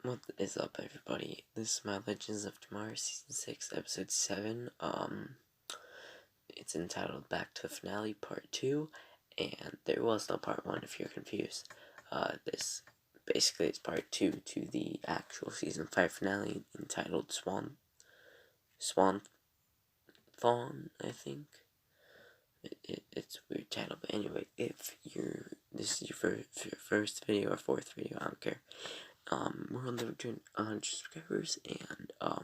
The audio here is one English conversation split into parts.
What is up, everybody? This is my Legends of Tomorrow Season 6, Episode 7. It's entitled Back to the Finale, Part 2, and there was no Part 1 if you're confused. This basically is Part 2 to the actual Season 5 finale entitled Swan Thorn, I think. It's a weird title, but anyway, if this is your first video or fourth video, I don't care. We're on the road to 100 subscribers, and I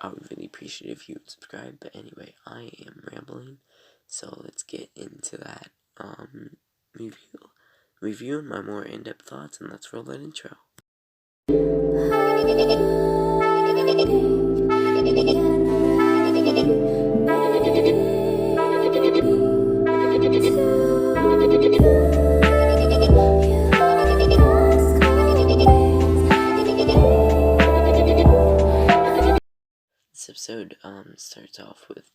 would really appreciate it if you would subscribe. But anyway, I am rambling, so let's get into that review and my more in-depth thoughts, and let's roll that intro. This episode starts off with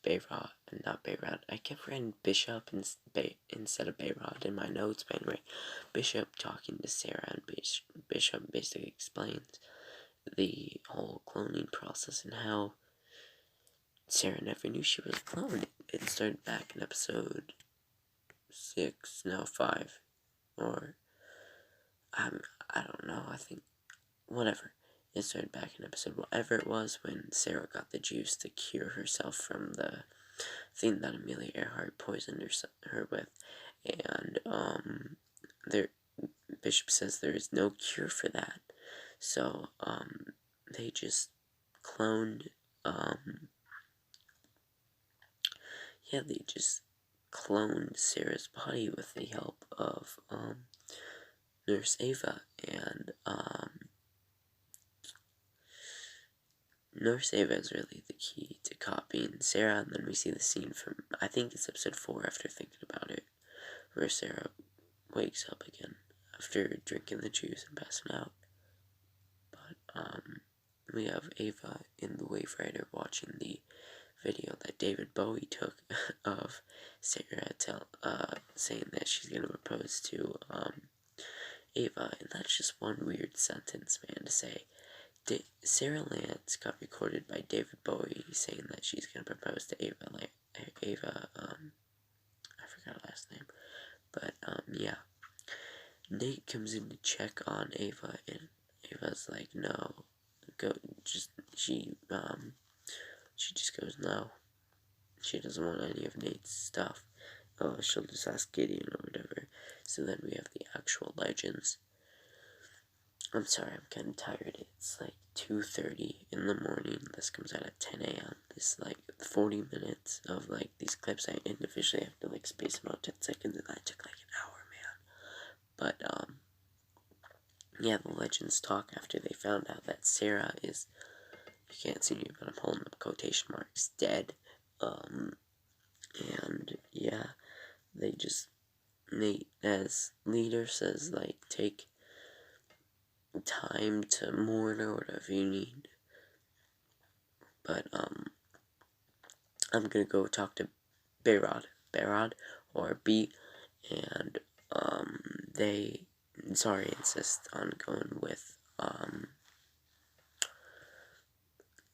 I kept writing Bishop instead of Bayrod in my notes, but anyway, Bishop talking to Sarah, and Bishop basically explains the whole cloning process and how Sarah never knew she was cloned. It started back in episode 6, no 5, or I don't know, I think, whatever. It started back in episode whatever it was when Sarah got the juice to cure herself from the thing that Amelia Earhart poisoned her with, and Bishop says there is no cure for that, so they just cloned they just cloned Sarah's body with the help of Nurse Ava, and Nurse Ava is really the key to copying Sarah, and then we see the scene from, I think it's episode 4 after thinking about it, where Sarah wakes up again after drinking the juice and passing out. But, we have Ava in the Wave Rider watching the video that David Bowie took of Sarah saying that she's gonna propose to, Ava, and that's just one weird sentence, man, to say. Sarah Lance got recorded by David Bowie saying that she's gonna propose to Ava, I forgot her last name, but, yeah. Nate comes in to check on Ava, and Ava's like, no, she just goes, no, she doesn't want any of Nate's stuff. Oh, she'll just ask Gideon or whatever. So then we have the actual Legends. I'm sorry, I'm kind of tired. It's like 2:30 in the morning. This comes out at 10 a.m. This like 40 minutes of like these clips. I individually have to like space them out 10 seconds, and that took like an hour, man. But yeah, the Legends talk after they found out that Sarah is, you can't see me, but I'm holding up quotation marks, dead. And yeah, Nate as leader says like, take time to mourn or whatever you need. But I'm gonna go talk to Bayrod or B, and they insist on going with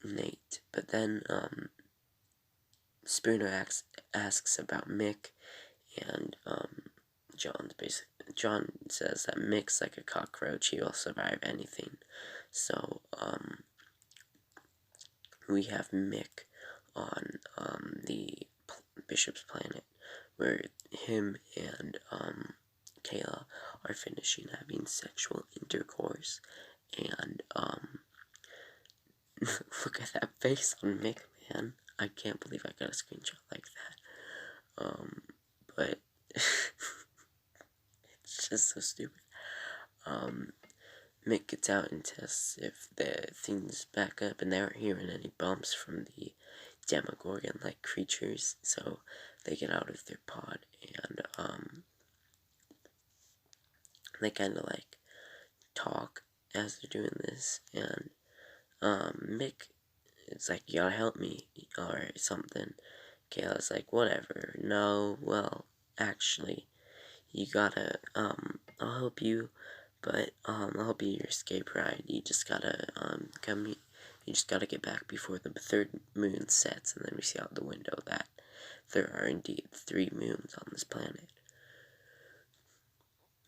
Nate. But then Spooner asks about Mick, and John says that Mick's like a cockroach, he will survive anything. So we have Mick on the Bishop's planet, where him and Kayla are finishing having sexual intercourse, and look at that face on Mick, man. I can't believe I got a screenshot like that. But it's just so stupid. Mick gets out and tests if the things back up, and they aren't hearing any bumps from the Demogorgon-like creatures, so they get out of their pod, and they kind of like talk as they're doing this, and Mick is like, you gotta help me, or something. Kayla's like, whatever, no, well, actually, you gotta, I'll help you, But I'll be your escape ride. You just gotta you just gotta get back before the third moon sets, and then we see out the window that there are indeed 3 moons on this planet.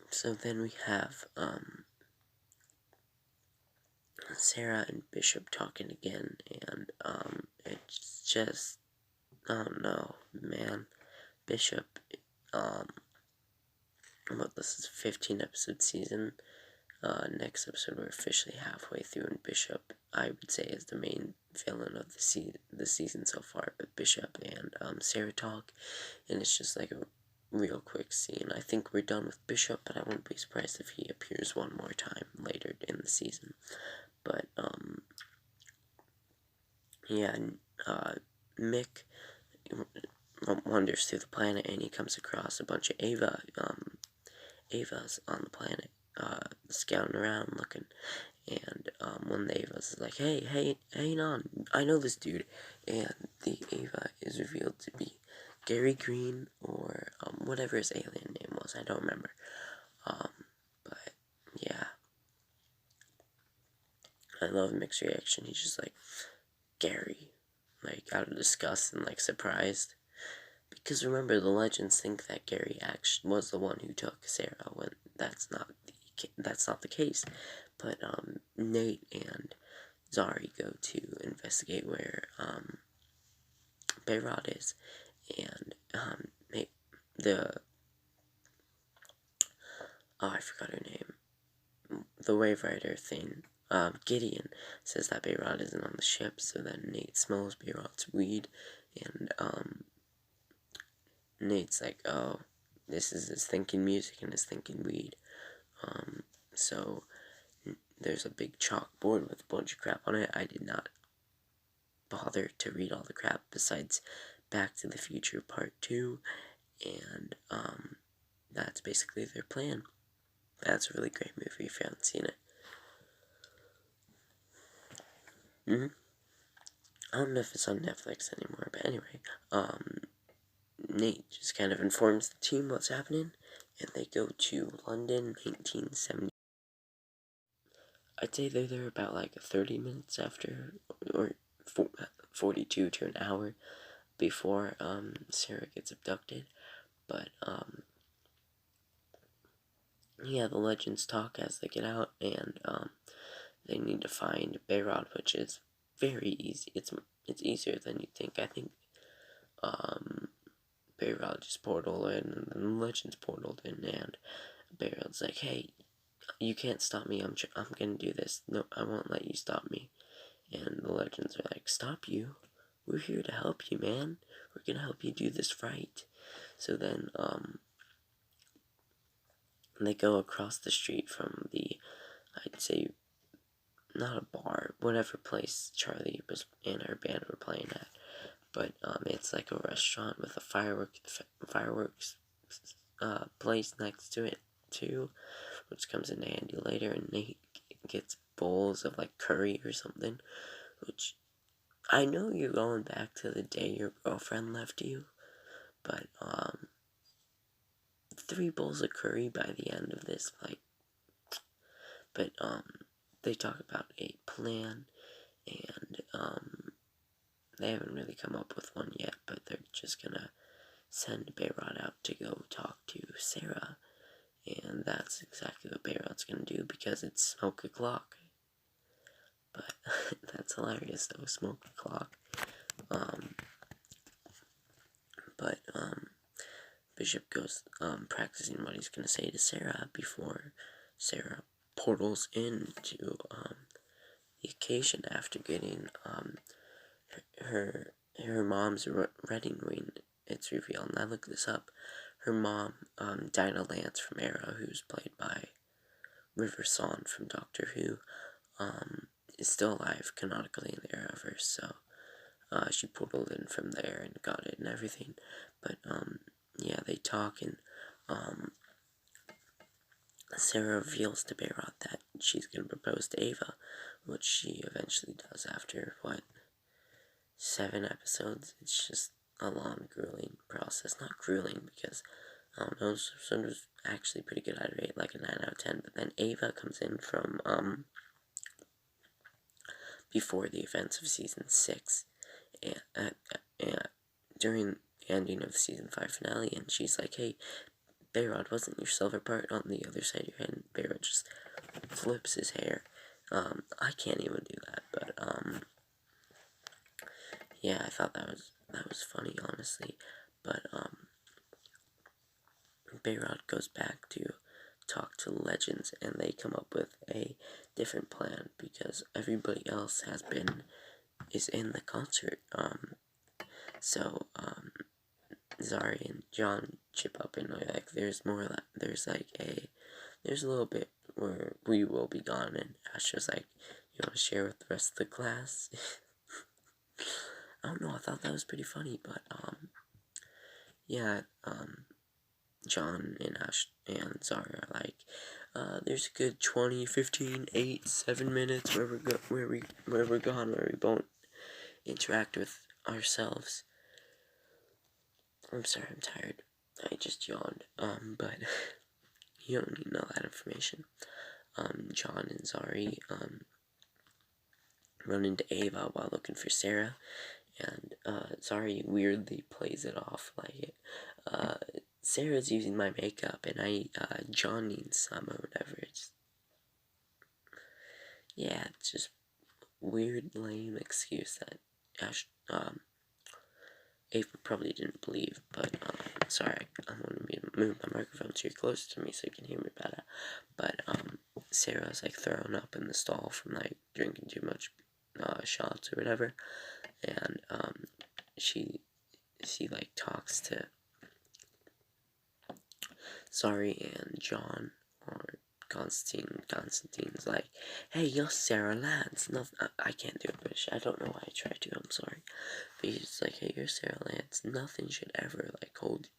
So then we have Sarah and Bishop talking again, and it's just, I don't know, man. Bishop, well, this is a 15-episode season. Next episode, we're officially halfway through, and Bishop, I would say, is the main villain of the season so far. But Bishop and Sarah talk, and it's just like a real quick scene. I think we're done with Bishop, but I wouldn't be surprised if he appears one more time later in the season. But yeah, Mick wanders through the planet, and he comes across a bunch of Avas on the planet, scouting around looking, and one of the Avas is like, hey, hang on, I know this dude, and the Ava is revealed to be Gary Green, or whatever his alien name was, I don't remember, but yeah, I love Mick's reaction. He's just like, Gary, like, out of disgust and, like, surprised. Because remember, the legends think that Gary actually was the one who took Sarah, when that's not the case. But Nate and Zari go to investigate where Bayrod is, and I forgot her name. The Wave Rider thing. Gideon says that Bayrod isn't on the ship, so then Nate smells Bayrod's weed, and Nate's like, oh, this is his thinking music and his thinking weed. So there's a big chalkboard with a bunch of crap on it. I did not bother to read all the crap besides Back to the Future Part 2, and that's basically their plan. That's a really great movie if you haven't seen it. I don't know if it's on Netflix anymore, but anyway, Nate just kind of informs the team what's happening, and they go to London, 1970. I'd say they're there about like 30 minutes after, or 42 to an hour before Sarah gets abducted. But yeah, the legends talk as they get out, and they need to find Bayrod, which is very easy. It's easier than you think. I think Bayrod just portaled in, and then the legends portaled in, and Bayrod's like, hey, you can't stop me, I'm gonna do this, no, I won't let you stop me, and the legends are like, stop you? We're here to help you, man, we're gonna help you do this right. So then, they go across the street from the, I'd say, not a bar, whatever place Charlie and her band were playing at, but it's like a restaurant with a fireworks place next to it too, which comes in handy later, and Nate gets bowls of like curry or something, which I know you're going back to the day your girlfriend left you, but 3 bowls of curry by the end of this, like, but they talk about a plan, and they haven't really come up with one yet, but they're just gonna send Bayrod out to go talk to Sarah, and that's exactly what Bayrod's gonna do, because it's smoke o'clock. But that's hilarious though, smoke o'clock. But Bishop goes practicing what he's gonna say to Sarah before Sarah portals into the occasion after getting her mom's wedding ring. It's revealed, and I looked this up. Her mom, Dinah Lance from Arrow, who's played by River Song from Doctor Who, is still alive canonically in the Arrowverse, so she portaled in from there and got it and everything. But yeah, they talk, and Sarah reveals to Bayrod that she's going to propose to Ava, which she eventually does after, 7 episodes? It's just a long, grueling process. Not grueling, because I don't know, so it was actually pretty good. I'd rate like a 9 out of 10. But then Ava comes in from before the events of season 6, and during the ending of the season 5 finale, and she's like, "Hey, Bayrod, wasn't your silver part on the other side of your head?" And Bayrod just flips his hair. I can't even do that, but yeah, I thought that was funny, honestly. But Bayrod goes back to talk to legends, and they come up with a different plan because everybody else is in the concert. So Zari and John chip up, and like there's a little bit where we will be gone, and Ash was like, "You want to share with the rest of the class?" I don't know, I thought that was pretty funny, but yeah, John and Ash and Zara are like, there's a good 20, 15, 8, 7 minutes where we're gone, where we won't interact with ourselves. I'm sorry, I'm tired. I just yawned. But you don't need to know that information. John and Zari, run into Ava while looking for Sarah, and, Zari weirdly plays it off like, Sarah's using my makeup, and John needs some or whatever. It's just weird, lame excuse that Ava probably didn't believe, but, sorry, I'm gonna move my microphone to closer to me so you can hear me better. But, Sarah's, like, thrown up in the stall from, like, drinking too much, shots or whatever, and, she, like, talks to Zari and John, or Constantine's like, "Hey, you're Sarah Lance." I can't do it British. I don't know why I tried to. I'm sorry. But he's like, "Hey, you're Sarah Lance. Nothing should ever like hold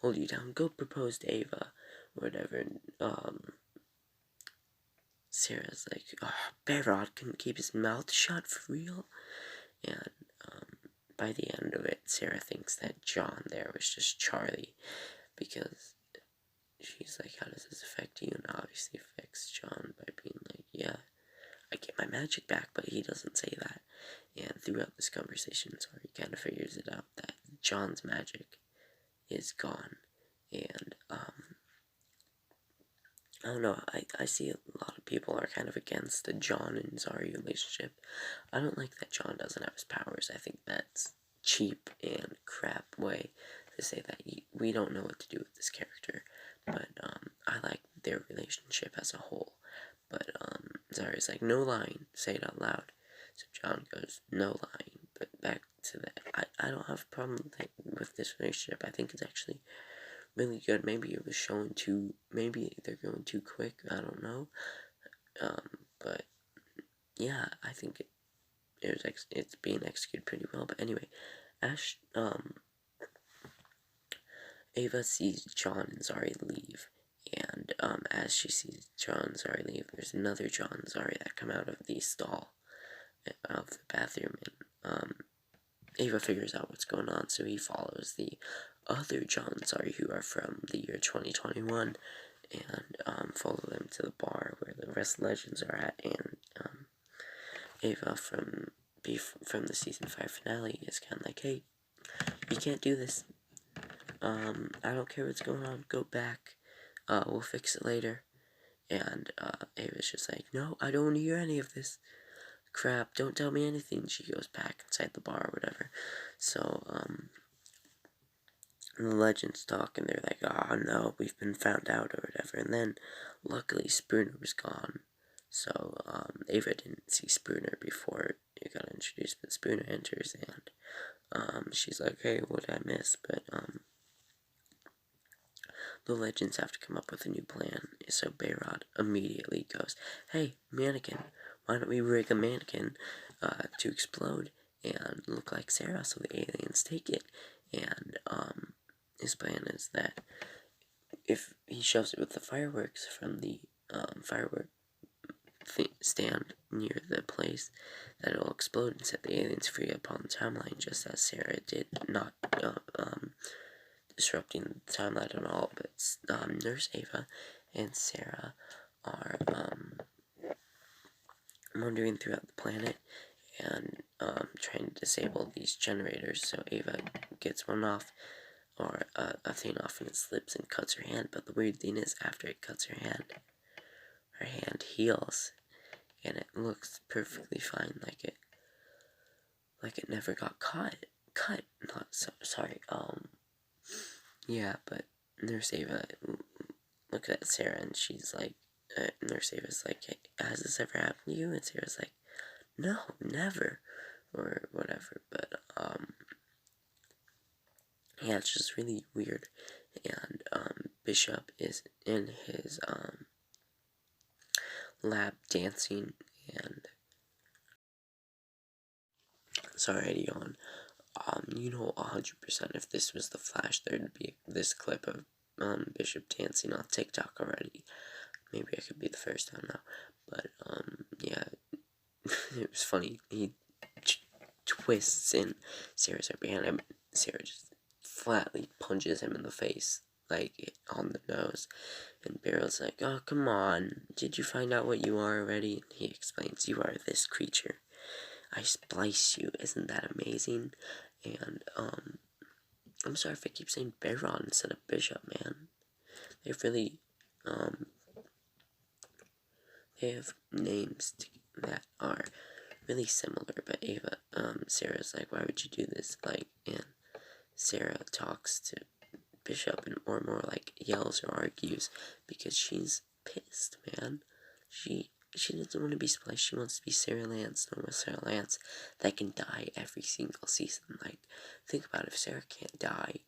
you down. Go propose to Ava, or whatever." And Sarah's like, "Oh, Bayrod couldn't keep his mouth shut for real." And by the end of it, Sarah thinks that John there was just Charlie, because she's like, "How does this affect you?" And obviously affects John by being like, "Yeah, I get my magic back," but he doesn't say that. And throughout this conversation, Zari kind of figures it out that John's magic is gone. And, I don't know, I see a lot of people are kind of against the John and Zari relationship. I don't like that John doesn't have his powers. I think that's cheap and crap way to say that we don't know what to do with this character. But, I like their relationship as a whole. But, Zari's like, "No lying, say it out loud." So John goes, "No lying." But back to that, I don't have a problem with this relationship. I think it's actually really good. Maybe it was maybe they're going too quick, I don't know. But yeah, I think it's being executed pretty well. But anyway, Ava sees John and Zari leave, and as she sees John and Zari leave, there's another John and Zari that come out of the stall of the bathroom, and Ava figures out what's going on, so he follows the other John and Zari who are from the year 2021, and follow them to the bar where the rest of the legends are at, and Ava from the season 5 finale is kind of like, "Hey, you can't do this. I don't care what's going on, go back, we'll fix it later." And, Ava's just like, "No, I don't want to hear any of this crap, don't tell me anything." She goes back inside the bar or whatever. So, the legends talk, and they're like, "Oh no, we've been found out," or whatever. And then, luckily, Spooner was gone. So, Ava didn't see Spooner before it got introduced, but Spooner enters, and, she's like, "Hey, what did I miss?" But, the legends have to come up with a new plan. So Bayrod immediately goes, "Hey, mannequin, why don't we rig a mannequin to explode and look like Sarah so the aliens take it?" And his plan is that if he shoves it with the fireworks from the firework stand near the place, that it'll explode and set the aliens free upon the timeline, just as Sarah did not disrupting the timeline at all, but Nurse Ava and Sarah are wandering throughout the planet and trying to disable these generators. So Ava gets one off, or a thing off, and it slips and cuts her hand. But the weird thing is, after it cuts her hand heals, and it looks perfectly fine, like it never got cut. Not so sorry. Yeah, but Nurse Ava looks at Sarah, and she's like, Nurse Ava's like, hey, has this ever happened to you? And Sarah's like, no, never, or whatever. But yeah, it's just really weird. And Bishop is in his lab dancing, and sorry to yawn. You know, 100% if this was the Flash, there'd be this clip of Bishop dancing on TikTok already. Maybe I could be the first time now, but yeah, it was funny. He twists in Sarah's right behind him. Sarah just flatly punches him in the face, like on the nose. And Barrel's like, "Oh, come on! Did you find out what you are already?" And he explains, "You are this creature. I splice you. Isn't that amazing?" And I'm sorry if I keep saying Baron instead of Bishop, man. They really they have names that are really similar, but Sarah's like, "Why would you do this?" Like, and Sarah talks to Bishop, and or more like yells or argues because she's pissed, man. She doesn't want to be spliced. She wants to be Sarah Lance, normal Sarah Lance, that can die every single season. Like, think about it, if Sarah can't die,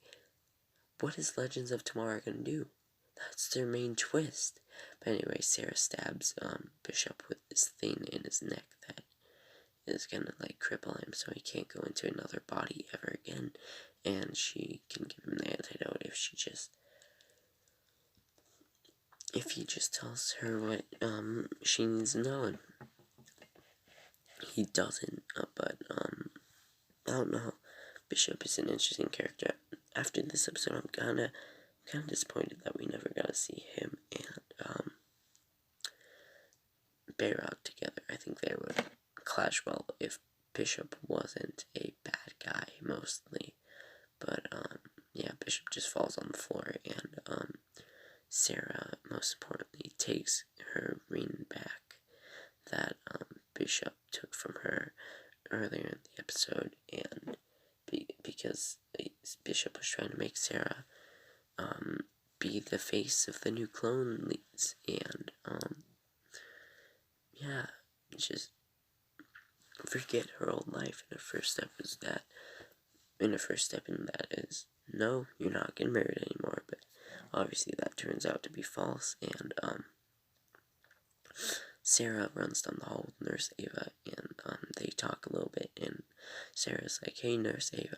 what is Legends of Tomorrow gonna do? That's their main twist. But anyway, Sarah stabs Bishop with this thing in his neck that is gonna like cripple him, so he can't go into another body ever again. And she can give him the antidote if he just tells her what she needs to know. And he doesn't, but I don't know. Bishop is an interesting character. After this episode, I'm kind of disappointed that we never got to see him and Bayrock together. I think they would clash well if Bishop wasn't a bad guy mostly. But yeah, Bishop just falls on the floor, and Sarah, most importantly, takes her ring back that Bishop took from her earlier in the episode, and because Bishop was trying to make Sarah be the face of the new clone leads, and yeah, just forget her old life. And the first step is that. And the first step in that is, no, you're not getting married anymore. But obviously that turns out to be false, and Sarah runs down the hall with Nurse Ava, and they talk a little bit, and Sarah's like, "Hey, Nurse Ava,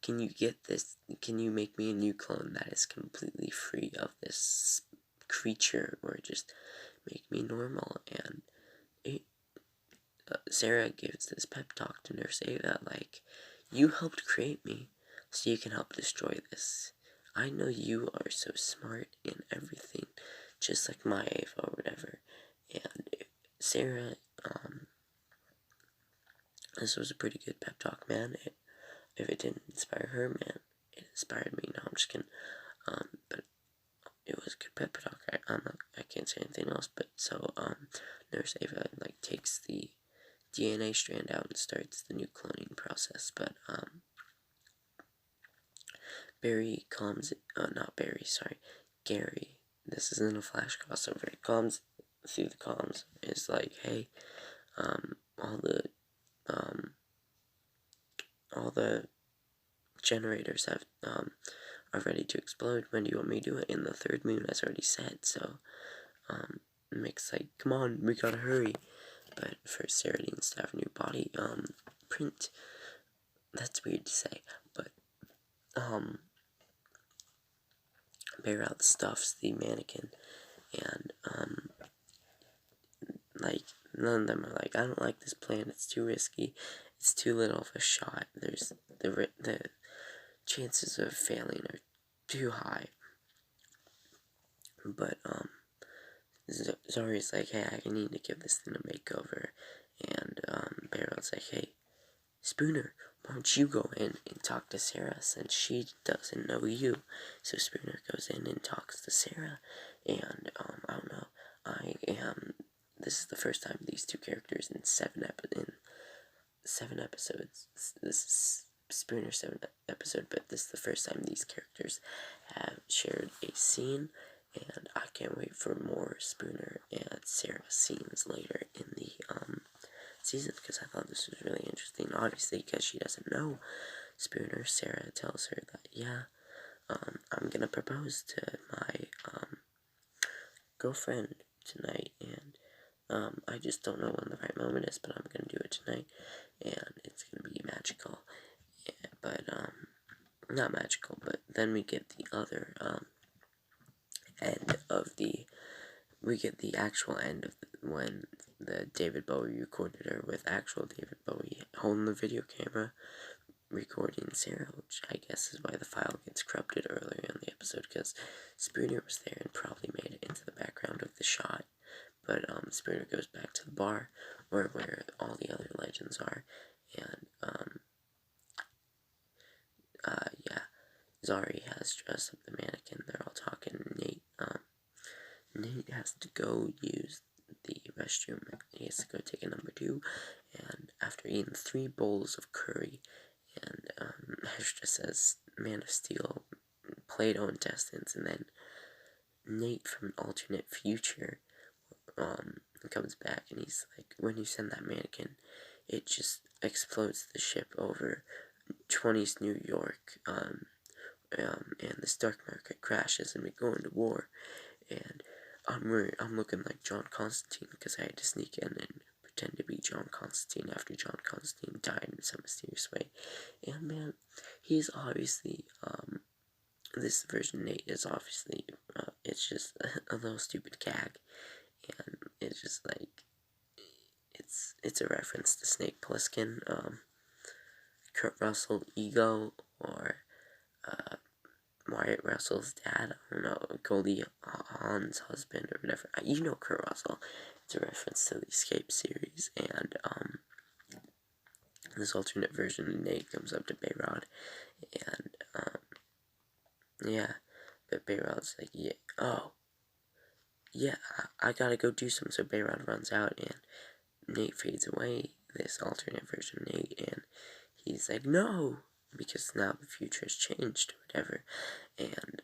can you get this? Can you make me a new clone that is completely free of this creature, or just make me normal?" And Sarah gives this pep talk to Nurse Ava, like, "You helped create me, so you can help destroy this. I know you are so smart and everything, just like my Ava or whatever." And Sarah, this was a pretty good pep talk, man. If it didn't inspire her, man, it inspired me. No, I'm just kidding. But it was a good pep talk. I can't say anything else. But so, Nurse Ava like takes the DNA strand out and starts the new cloning process. But Barry calms, not Barry, sorry, Gary. This isn't a Flash crossover. It comes through the comms. It's like, "Hey, all the generators are ready to explode. When do you want me to do it?" And the third moon has already set, so Mick's like, "Come on, we gotta hurry." But first, Sarah needs to have a new body print. That's weird to say, but Bayrout stuffs the mannequin, and like, none of them are like, "I don't like this plan, it's too risky, it's too little of a shot." There's the chances of failing are too high. But, Zari's like, hey, I need to give this thing a makeover. And, Barrel's like, hey, Spooner, why don't you go in and talk to Sarah since she doesn't know you? So Spooner goes in and talks to Sarah. And, I don't know, this is the first time these two characters in 7 episodes, this is Spooner's 7th episode, but this is the first time these characters have shared a scene, and I can't wait for more Spooner and Sarah scenes later in the season, because I thought this was really interesting. Obviously, because she doesn't know Spooner, Sarah tells her that, yeah, I'm gonna propose to my girlfriend tonight, and I just don't know when the right moment is, but I'm gonna do it tonight, and it's gonna be magical. Yeah, but not magical, but then we get the other end of the actual end of when the David Bowie recorded her with actual David Bowie holding the video camera recording Sarah, which I guess is why the file gets corrupted earlier in the episode, because Spooner was there and probably made it into the background of the shot. But Spooner goes back to the bar where all the other legends are, and yeah, Zari has dressed up the mannequin. They're all talking. Nate has to go use the restroom. He has to go take a number 2, and after eating 3 bowls of curry, and Astra says Man of Steel, Play-Doh intestines, and then Nate from an alternate future comes back, and he's like, when you send that mannequin, it just explodes the ship over 20s New York, and the stock market crashes, and we go into war, and I'm looking like John Constantine, because I had to sneak in and pretend to be John Constantine after John Constantine died in some mysterious way, and man, he's obviously, this version Nate is obviously, it's just a little stupid gag, and it's just like, it's a reference to Snake Plissken, Kurt Russell ego, or Wyatt Russell's dad, I don't know, Goldie Hawn's husband or whatever. You know Kurt Russell. It's a reference to the Escape series, and this alternate version of Nate comes up to Bayrod, and yeah, but Bayrod's like, yeah, oh, yeah, I gotta go do something. So Bayrod runs out, and Nate fades away, this alternate version of Nate, and he's like, no, because now the future has changed, or whatever, and,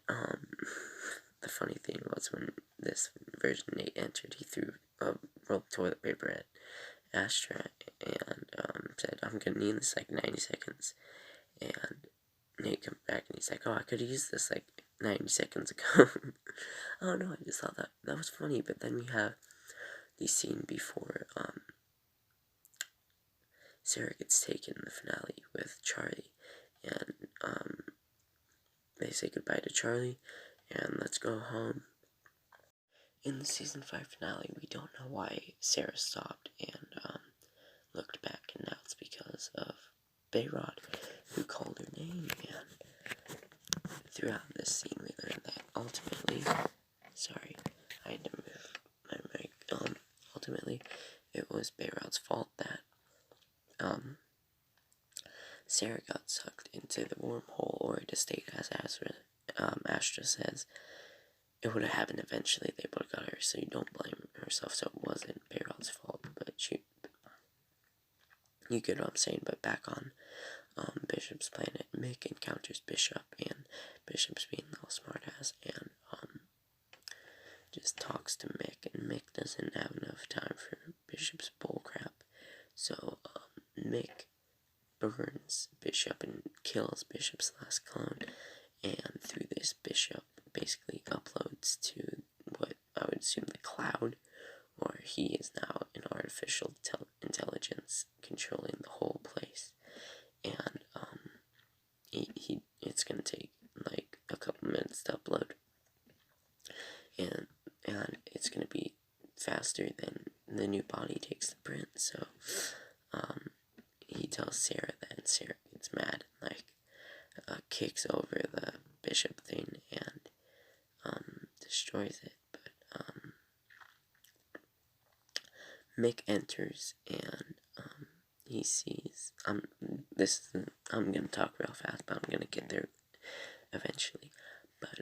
the funny thing was, when this version Nate entered, he threw a roll of toilet paper at Astra, and, said, I'm gonna need this, like, 90 seconds, and Nate comes back, and he's like, oh, I could've used this, like, 90 seconds ago. I don't know, I just thought that was funny, but then we have the scene before, Sarah gets taken in the finale with Charlie, and, they say goodbye to Charlie, and let's go home. In the season 5 finale, we don't know why Sarah stopped and, looked back, and now it's because of Bayrod, who called her name, and throughout this scene, we learned that ultimately, sorry, I had to move my mic, ultimately, it was Bayrod's fault that, Sarah got sucked into the wormhole, or to state as Astra says, it would have happened eventually. They would have got her, so you don't blame herself. So it wasn't Bayrod's fault, but you get what I'm saying. But back on Bishop's planet, Mick encounters Bishop, and Bishop's being all smartass, and just talks to Mick, and Mick doesn't have enough time for Bishop's bullcrap, so Mick burns Bishop and kills Bishop's last clone, and through this, Bishop basically uploads to what I would assume the cloud, or he is now an artificial intelligence controlling the whole place, and it's gonna take like a couple minutes to upload, and it's gonna be faster than the new body takes the print, so he tells Sarah that, and Sarah gets mad, like, kicks over the Bishop thing, destroys it, but, Mick enters, and, he sees, I'm gonna talk real fast, but I'm gonna get there eventually, but,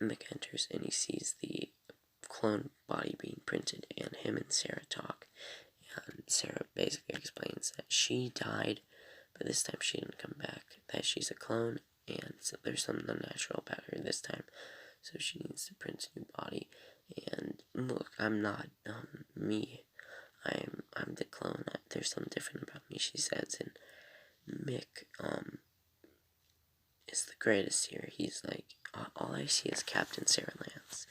Mick enters, and he sees the clone body being printed, and him and Sarah talk, and Sarah basically explains that she died, but this time she didn't come back, that she's a clone, and so there's something unnatural about her this time, so she needs to print a new body. And look, I'm not me. I'm the clone. There's something different about me, she says. And Mick is the greatest here. He's like, all I see is Captain Sarah Lance,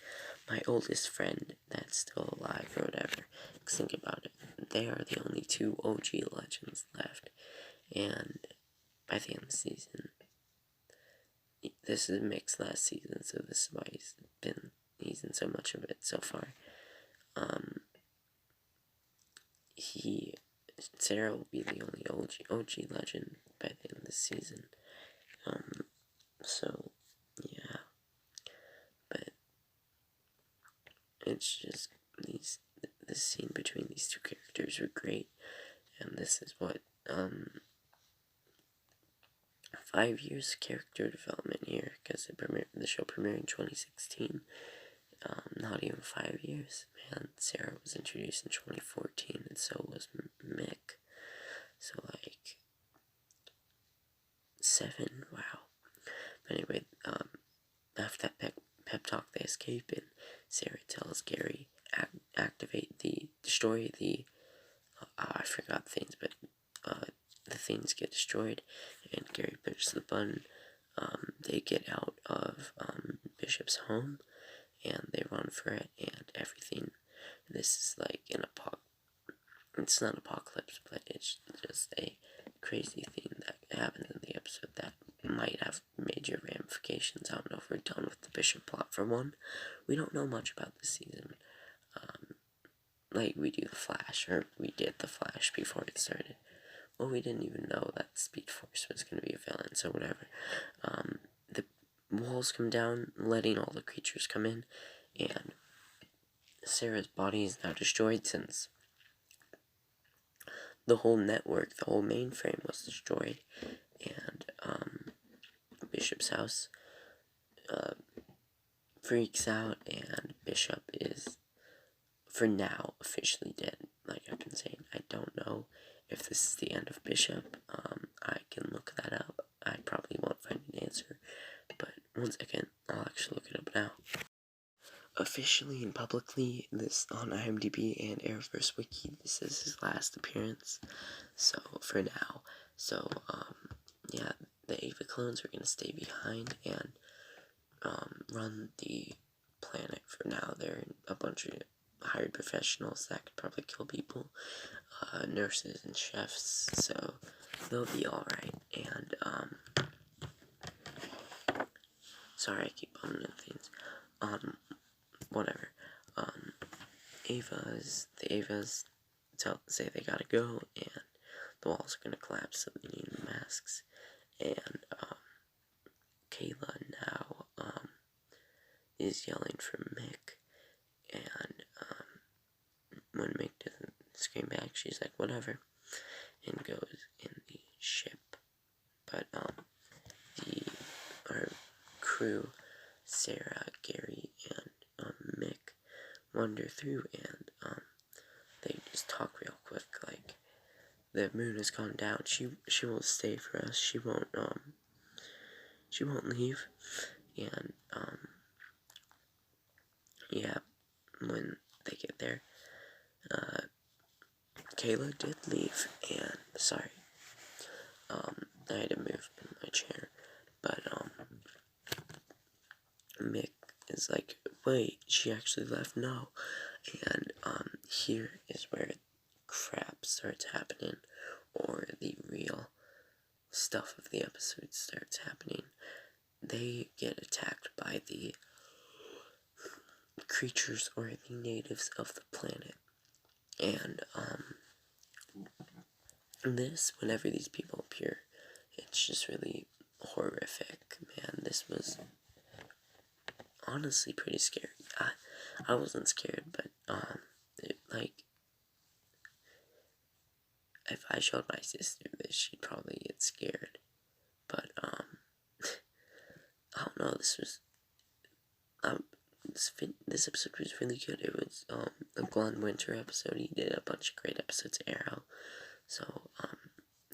my oldest friend that's still alive or whatever. Think about it. They are the only two OG legends left. And by the end of the season, this is Mick's last season, so this is why he's in so much of it so far. Sarah will be the only OG legend by the end of the season. So, yeah. But, it's just, this scene between these two characters were great, and this is what, 5 years character development here, because the show premiered in 2016. Not even 5 years, man. Sarah was introduced in 2014, and so was Mick. So, like, 7, wow. But anyway, after that pep talk, they escape, and Sarah tells Gary, destroy the, I forgot things, but, the things get destroyed, and Gary pushes the button. They get out of, Bishop's home, and they run for it, and everything. This is like an it's not apocalypse, but it's just a crazy thing that happened in the episode that might have major ramifications. I don't know if we're done with the Bishop plot. For one, we don't know much about this season. Like we do the Flash, or we did the Flash before it started. Well, we didn't even know that Speed Force was going to be a villain, so whatever. The walls come down, letting all the creatures come in, and Sarah's body is now destroyed since the whole network, the whole mainframe was destroyed, and Bishop's house freaks out, and Bishop is, for now, officially dead. Like I've been saying, I don't know if this is the end of Bishop. I can look that up. I probably won't find an answer, but one second, I'll actually look it up now. Officially and publicly, this on IMDb and Arrowverse Wiki, this is his last appearance. So for now, yeah, the Ava clones are gonna stay behind and run the planet for now. They're a bunch of hired professionals that could probably kill people, nurses and chefs, so they'll be alright. And sorry, I keep bumping into things. Whatever. The Avas say they gotta go, and the walls are gonna collapse, so they need masks. And Kayla now is yelling for Mick, and when Mick doesn't scream back, she's like, whatever, and goes in the ship. But our crew, Sarah, Gary, and Mick, wander through, and they just talk real quick, like, the moon has gone down, she won't stay for us, she won't leave, and, yeah, when they get there, Kayla did leave, and, sorry, I had to move in my chair, but, Mick is like, wait, she actually left? No. And here is where crap starts happening, or the real stuff of the episode starts happening. They get attacked by the creatures or the natives of the planet, and whenever these people appear, it's just really horrific, man. This was honestly pretty scary. I wasn't scared, but like, if I showed my sister this, she'd probably get scared. But I don't know. This episode was really good. It was a Glenn Winter episode. He did a bunch of great episodes of Arrow, so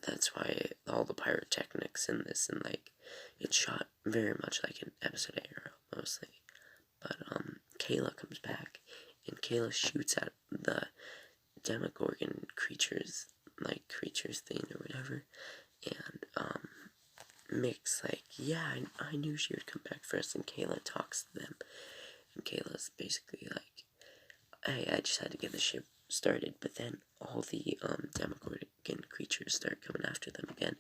that's why all the pyrotechnics in this, and like, it's shot very much like an episode of Arrow mostly. But Kayla comes back, and Kayla shoots at the Demogorgon creatures thing or whatever, and Mick's like, yeah, I knew she would come back first, and Kayla talks to them, and Kayla's basically like, hey, I just had to get the ship started, but then all the Demogorgon creatures start coming after them again,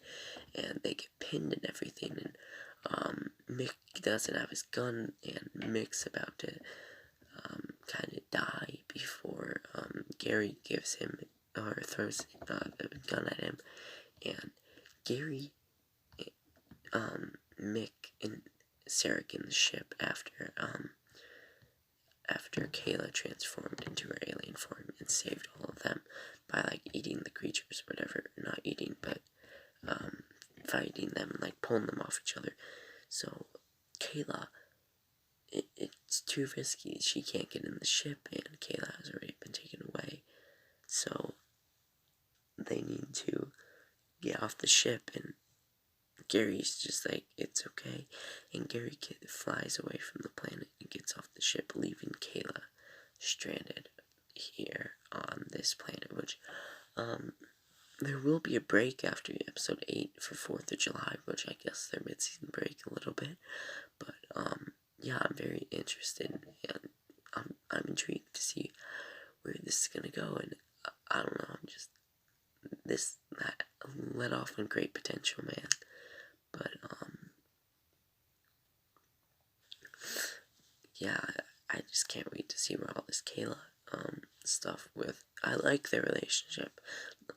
and they get pinned and everything, and Mick doesn't have his gun, and Mick's about to kind of die before Gary gives him, or throws a gun at him, and Gary, Mick, and Sarah get in the ship after Kayla transformed into her alien form and saved all of them by, like, eating the creatures, whatever. Not eating, but fighting them and, like, pulling them off each other. So Kayla, it's too risky. She can't get in the ship, and Kayla has already been taken away. So they need to get off the ship, and Gary's just like, it's okay. And Gary flies away from the planet and gets off the ship, leaving Kayla stranded here on this planet, which, there will be a break after episode 8 for 4th of July, which I guess their mid-season break a little bit, but, yeah, I'm very interested, and I'm intrigued to see where this is gonna go, and I don't know, that let off on great potential, man, but, yeah, I just can't wait to see where all this Kayla, stuff with, I like their relationship,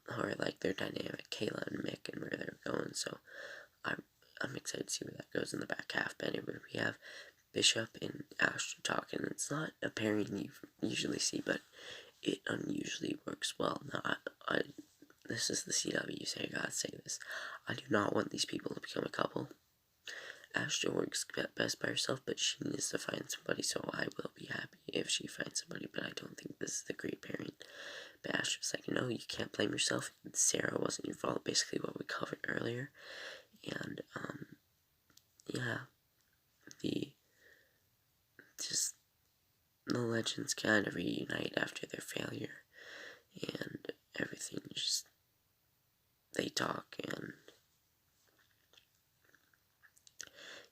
or I like their dynamic, Kayla and Mick, and where they're going, so I'm excited to see where that goes in the back half. But anyway, we have Bishop and Astra talking. It's not a pairing you usually see, but it unusually works well. Now, this is the CW, so I gotta say this. I do not want these people to become a couple. Astra works best by herself, but she needs to find somebody, so I will be happy if she finds somebody, but I don't think this is the great pairing. But Astra's like, no, you can't blame yourself. Sarah wasn't your fault, basically what we covered earlier. And, yeah, the legends kind of reunite after their failure, and everything they talk, and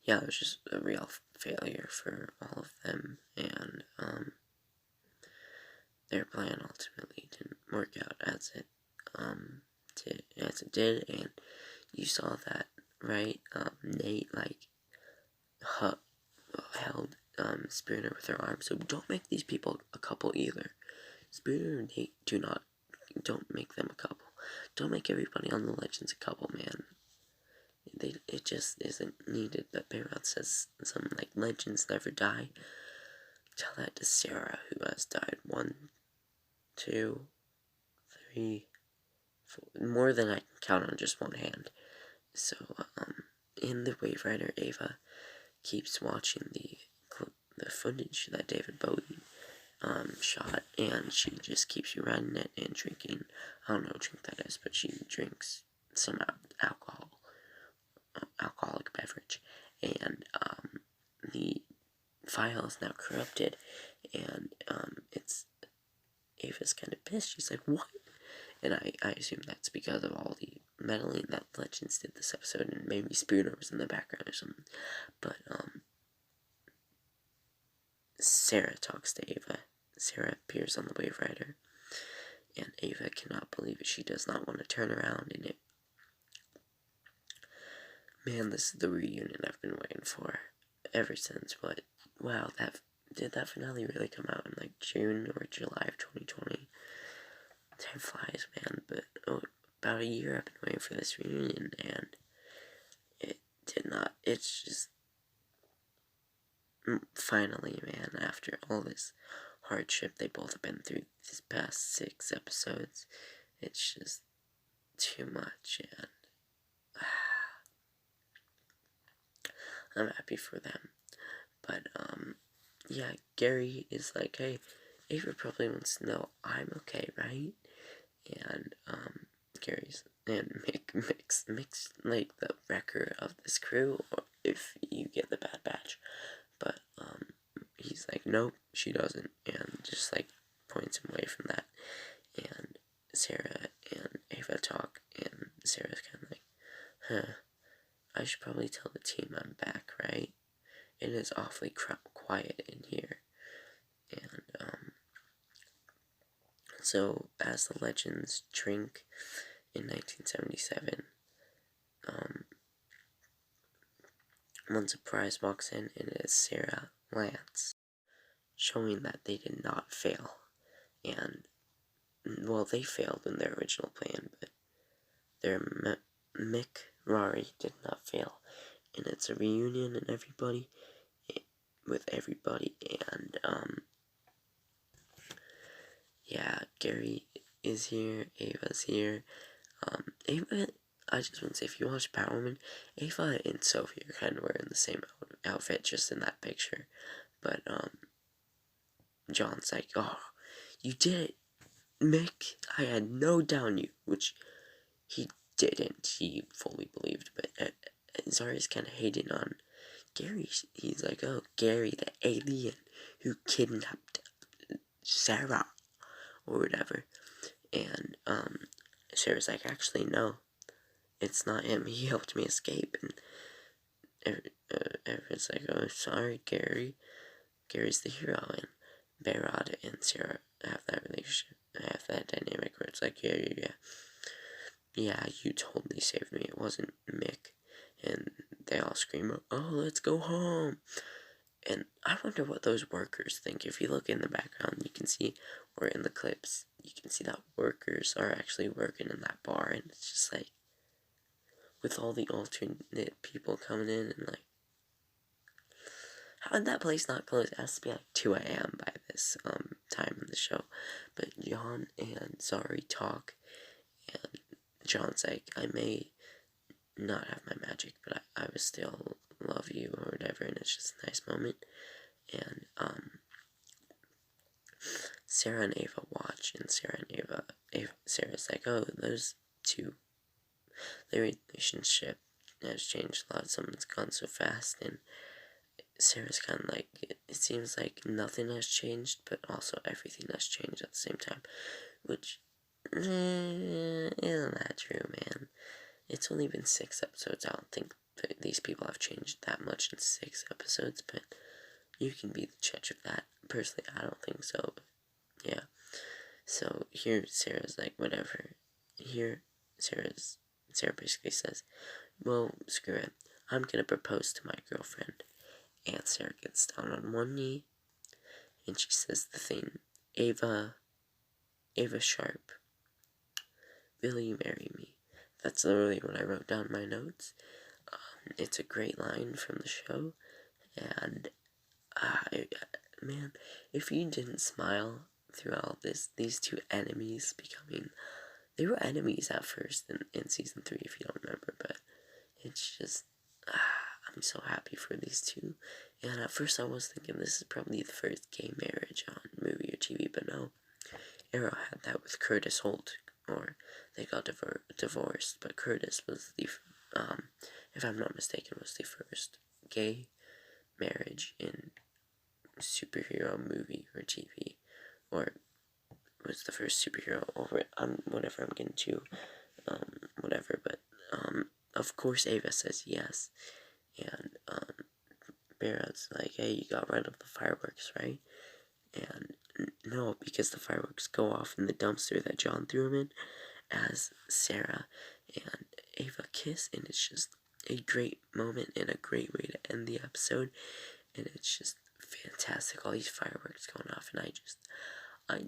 yeah, it was just a real failure for all of them, and their plan ultimately didn't work out as it did, and you saw that, right? Nate, like, held Spooner with her arm, so don't make these people a couple either. Spooner and Nate don't make them a couple. Don't make everybody on the Legends a couple, man. It just isn't needed. But Bayreuth says something like, legends never die. Tell that to Sarah, who has died 1, 2, 3, 4, more than I can count on just one hand. So, in the Wave Rider, Ava keeps watching the footage that David Bowie shot, and she just keeps running it and drinking. I don't know what drink that is, but she drinks some alcoholic beverage, and the file is now corrupted, and Ava's kind of pissed. She's like, what? And I assume that's because of all the meddling that Legends did this episode, and maybe Spooner was in the background or something. But Sarah talks to Ava. Sarah appears on the Wave Rider, and Ava cannot believe it. She does not want to turn around, and man, this is the reunion I've been waiting for ever since. But wow, did that finale really come out in like June or July of 2020? Time flies, man. But about a year I've been waiting for this reunion, and it did not. It's just, finally, man, after all this hardship they both have been through these past 6 episodes, it's just too much, and I'm happy for them. But, yeah, Gary is like, hey, Ava probably wants to know I'm okay, right? And, Gary's, and Mick's, like, the wrecker of this crew, or if you get the Bad Batch. But, he's like, nope, she doesn't, and just, like, points him away from that. And Sarah and Ava talk, and Sarah's kind of like, huh, I should probably tell the team I'm back, right? It is awfully quiet in here. And, so as the legends drink in 1977, one surprise walks in, and it is Sarah Lance, showing that they did not fail. And, well, they failed in their original plan, but their Mick Rory did not fail. And it's a reunion and with everybody, and, yeah, Gary is here, Ava's here. Ava, I just want to say, if you watch Batwoman, Ava and Sophie are kind of wearing the same outfit, just in that picture. But, John's like, oh, you did it, Mick. I had no doubt in you, which he didn't. He fully believed, but Zari's kind of hating on Gary. He's like, oh, Gary, the alien who kidnapped Sarah, or whatever. And, Sarah's like, actually, no, it's not him. He helped me escape. And everyone's like, oh, sorry, Gary. Gary's the hero. And Behrad and Sarah have that relationship, have that dynamic where it's like, yeah, you totally saved me. It wasn't Mick. And they all scream, oh, let's go home. And I wonder what those workers think. If you look in the background, you can see, or in the clips, you can see that workers are actually working in that bar. And it's just like, with all the alternate people coming in, and like, how did that place not close? It has to be like 2 a.m. by this time in the show. But John and Zari talk, and John's like, I may not have my magic, but I would still love you, or whatever, and it's just a nice moment. And, Sarah and Ava watch, and Sarah's like, oh, those two, their relationship has changed a lot. Someone's gone so fast, and Sarah's kind of like, it seems like nothing has changed, but also everything has changed at the same time, which, isn't that true, man? It's only been 6 episodes. I don't think that these people have changed that much in 6 episodes, but you can be the judge of that. Personally, I don't think so, but yeah. So here, Sarah's like, whatever. Here, Sarah basically says, well, screw it. I'm gonna propose to my girlfriend. And Sarah gets down on one knee, and she says the thing, Ava Sharp, will you marry me? That's literally what I wrote down in my notes. It's a great line from the show, and, man, if you didn't smile throughout these two enemies they were enemies at first in season 3, if you don't remember, but it's just, I'm so happy for these two. And at first I was thinking this is probably the first gay marriage on movie or TV, but no. Arrow had that with Curtis Holt, or they got divorced, but Curtis was the, if I'm not mistaken, was the first gay marriage in superhero movie or TV, or was the first superhero over it. Whatever, I'm getting to, whatever, but, of course Ava says yes, and, Barrett's like, hey, you got rid of the fireworks, right? And no, because the fireworks go off in the dumpster that John threw him in, as Sarah and Ava kiss, and it's just a great moment and a great way to end the episode, and it's just fantastic, all these fireworks going off, and I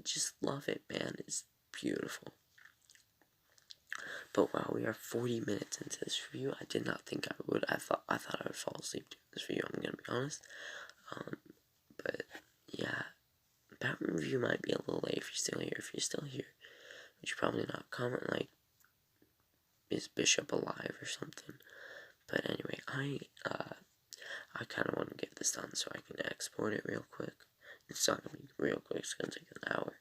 just love it, man. It's beautiful. But wow, we are 40 minutes into this review. I did not think I would. I thought I would fall asleep during this review, I'm gonna be honest. But yeah, Batman review might be a little late if you're still here. If you're still here, which you're probably not, comment like, is Bishop alive or something. But anyway, I kind of want to get this done so I can export it real quick. It's not going to be real quick, it's going to take an hour.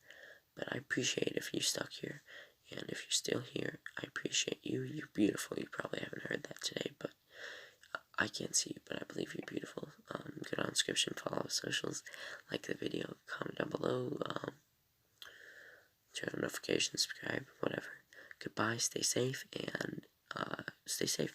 But I appreciate if you stuck here. And if you're still here, I appreciate you. You're beautiful. You probably haven't heard that today, but I can't see you, but I believe you're beautiful. Go on description, follow our socials, like the video, comment down below, turn on notifications, subscribe, whatever. Goodbye, stay safe, and stay safe.